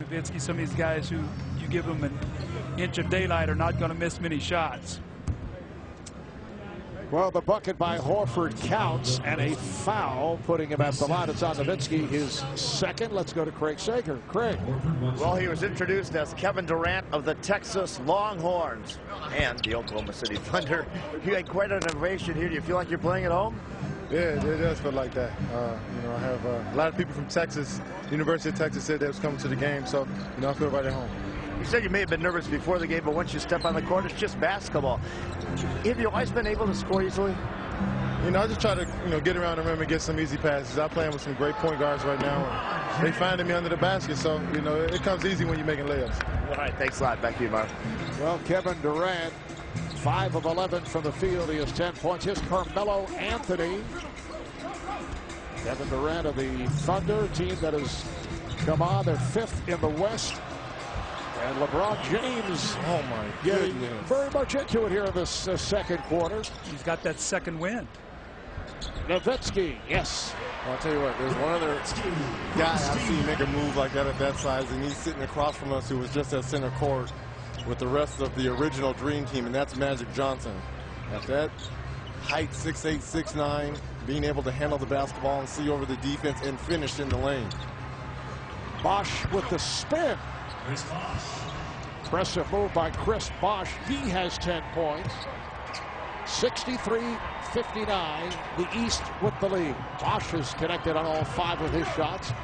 Nowitzki, some of these guys who you give them an inch of daylight are not going to miss many shots. Well, the bucket by Horford counts, and a foul putting him at the line. It's on Nowitzki, his second. Let's go to Craig Sager. Craig. Well, he was introduced as Kevin Durant of the Texas Longhorns and the Oklahoma City Thunder. You had quite an innovation here. Do you feel like you're playing at home? Yeah, it does feel like that. I have a lot of people from Texas, University of Texas, said they was coming to the game, so I feel right at home. You said you may have been nervous before the game, but once you step on the court, it's just basketball. Have you always been able to score easily? I just try to get around the rim and get some easy passes. I'm playing with some great point guards right now. And they finding me under the basket, so it comes easy when you're making layups. All right, thanks a lot. Back to you, Mark. Well, Kevin Durant, 5 of 11 from the field. He has 10 points. Here's Carmelo Anthony. Kevin Durant of the Thunder, team that has come on. They're 5th in the West. And LeBron James, oh my getting goodness, very much into it here in this second quarter. He's got that second win. Nowitzki, yes. Well, I'll tell you what, there's one other guy I've seen make a move like that at that size, and he's sitting across from us who was just at center court with the rest of the original Dream Team, and that's Magic Johnson. At that height, 6'8", 6'9", being able to handle the basketball and see over the defense and finish in the lane. Bosh with the spin. Impressive move by Chris Bosh. He has 10 points. 63-59. The East with the lead. Bosh is connected on all 5 of his shots.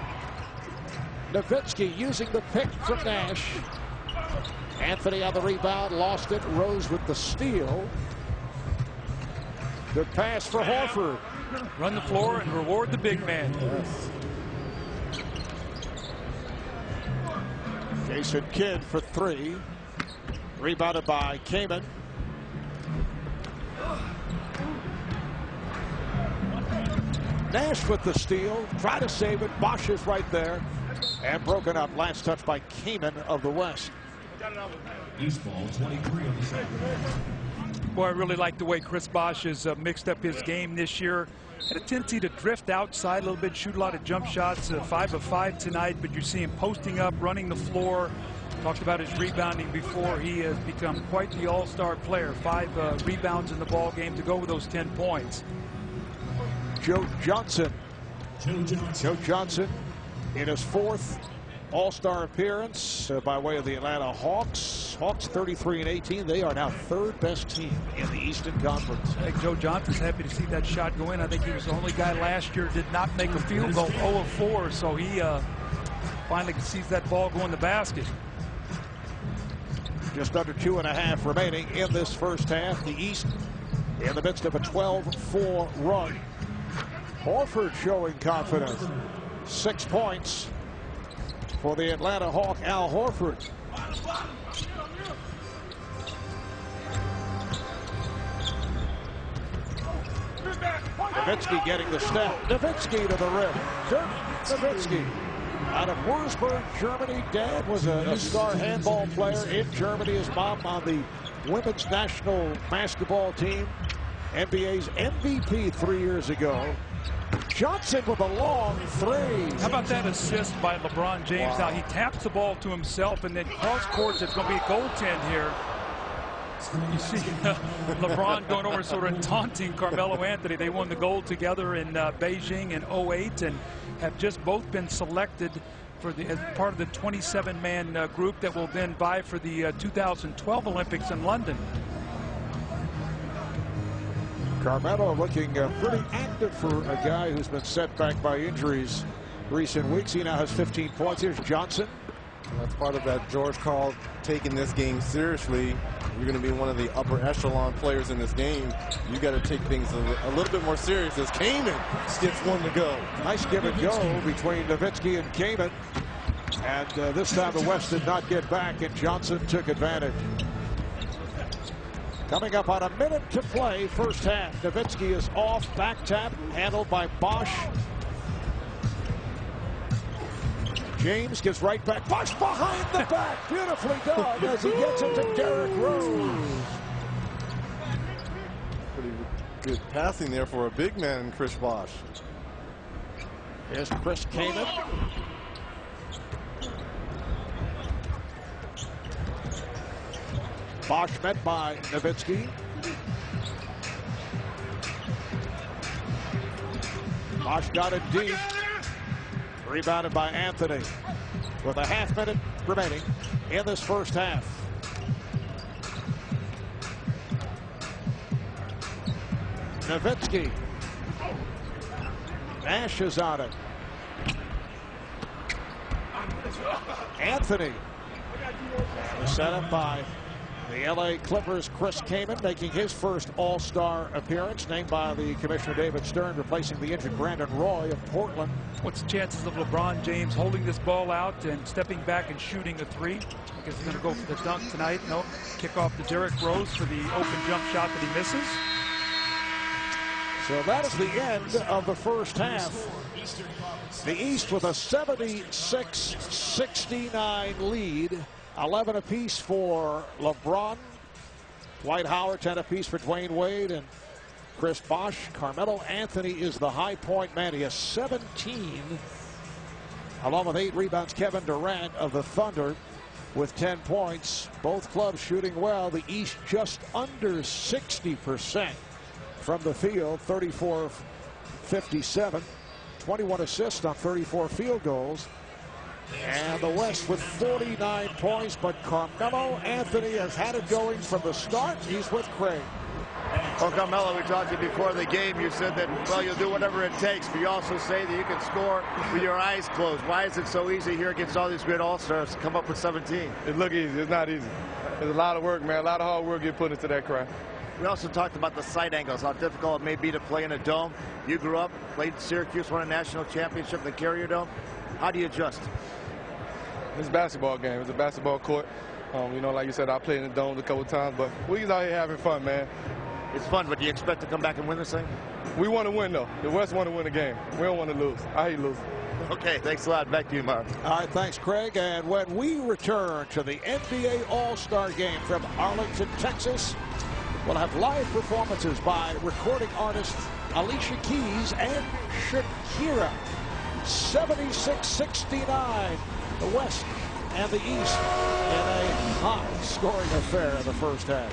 Nowitzki using the pick from Nash. Anthony on the rebound, lost it. Rose with the steal. Good pass for Horford. Run the floor and reward the big man. Yes. Jason Kidd for 3. Rebounded by Kaman. Nash with the steal. Try to save it. Bosh is right there. And broken up. Last touch by Kaman of the West. East ball 23 on the second. Boy, I really like the way Chris Bosh has mixed up his game this year. Had a tendency to drift outside a little bit, shoot a lot of jump shots, 5 of 5 tonight, but you see him posting up, running the floor. Talked about his rebounding before. He has become quite the all-star player. 5 rebounds in the ball game to go with those 10 points. Joe Johnson. Joe Johnson in his 4th all-star appearance by way of the Atlanta Hawks. Hawks 33-18. They are now 3rd best team in the Eastern Conference. I think Joe Johnson's happy to see that shot go in. I think he was the only guy last year did not make a field goal, 0 of 4. So he finally sees that ball go in the basket. Just under 2.5 remaining in this first half. The East in the midst of a 12-4 run. Horford showing confidence. 6 points for the Atlanta Hawk, Al Horford. Nowitzki getting the step. Nowitzki to the rim. Dirk Nowitzki. Out of Wurzburg, Germany. Dad was a star handball player in Germany. His mom on the women's national basketball team. NBA's MVP 3 years ago. Johnson with a long 3. How about that assist by LeBron James? Wow. Now he taps the ball to himself and then cross courts. It's going to be a goaltend here. You see LeBron going over sort of taunting Carmelo Anthony. They won the gold together in Beijing in 08 and have just both been selected for as part of the 27-man group that will then vie for the 2012 Olympics in London. Carmelo looking pretty active for a guy who's been set back by injuries recent weeks. He now has 15 points. Here's Johnson. That's part of that George Karl taking this game seriously. You're going to be one of the upper echelon players in this game. You got to take things a little bit more serious as Kaman gets one to go. Nice give and go between Nowitzki and Kaman. And this time the West did not get back, and Johnson took advantage. Coming up on a minute to play, first half. Nowitzki is off, back tap, handled by Bosh. James gets right back. Bosh behind the back. Beautifully done as he gets it to Derrick Rose. Pretty good passing there for a big man, Chris Bosh. Here's Chris Kaman. Bosch met by Nowitzki. Bosch got it deep. Rebounded by Anthony. With a half minute remaining in this first half. Nowitzki. Nash is on it. Anthony. Set up by the LA Clippers. Chris Kaman making his first All-Star appearance, named by the Commissioner David Stern, replacing the injured Brandon Roy of Portland. What's the chances of LeBron James holding this ball out and stepping back and shooting a three? I guess he's going to go for the dunk tonight. No, kick off to Derrick Rose for the open jump shot that he misses. So that is the end of the first half. The East with a 76-69 lead. 11 apiece for LeBron. Dwight Howard 10 apiece for Dwayne Wade and Chris Bosh. Carmelo Anthony is the high point man. He has 17. Along with 8 rebounds, Kevin Durant of the Thunder with 10 points. Both clubs shooting well. The East just under 60% from the field, 34-57. 21 assists on 34 field goals. And the West with 49 points, but Carmelo Anthony has had it going from the start. He's with Craig. Well, Carmelo, we talked to you before the game. You said that, well, you'll do whatever it takes, but you also say that you can score with your eyes closed. Why is it so easy here against all these great All-Stars to come up with 17? It look easy. It's not easy. There's a lot of work, man. A lot of hard work get put into that craft. We also talked about the sight angles, how difficult it may be to play in a dome. You grew up, played in Syracuse, won a national championship in the Carrier Dome. How do you adjust? It's a basketball game. It's a basketball court. You know, like you said, I played in the domes a couple times, but we out here having fun, man. It's fun, but do you expect to come back and win this thing? We want to win, though. The West want to win the game. We don't want to lose. I hate losing. Okay, thanks a lot. Back to you, Mark. All right, thanks, Craig. And when we return to the NBA All-Star Game from Arlington, Texas, we'll have live performances by recording artists Alicia Keys and Shakira. 76-69, the West and the East in a high-scoring affair in the first half.